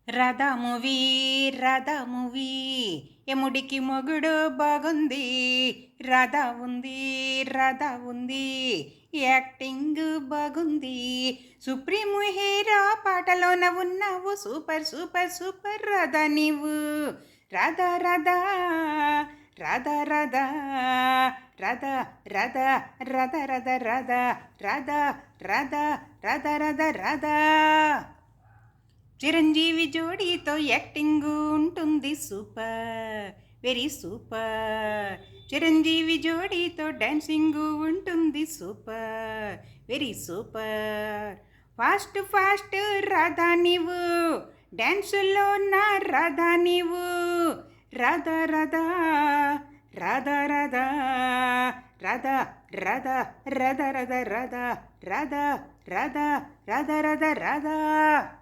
Radha movie Radha movie ఎముడికి మొగుడు బాగుంది. రాధా ఉంది యాక్టింగ్ బాగుంది. సుప్రీం హీరో పాటలోన ఉన్నావు సూపర్ సూపర్ సూపర్ రాధా నీవు. రాధా రాధా రాధా రాధా రాధా రాధా రాధా రాధా రాధా రాధా రాధా రాధా రాధా రాధా. చిరంజీవి జోడీతో యాక్టింగ్ ఉంటుంది సూపర్ వెరీ సూపర్. చిరంజీవి జోడీతో డాన్సింగ్ ఉంటుంది super very super. Fast fast Radha నీవు డాన్సులో నా రాధా నీవు. రాధా రాధా రాధా రాధా రాధా రాధా రాధా రాధా రాధా రాధా రాధా రాధా రాధా రాధా.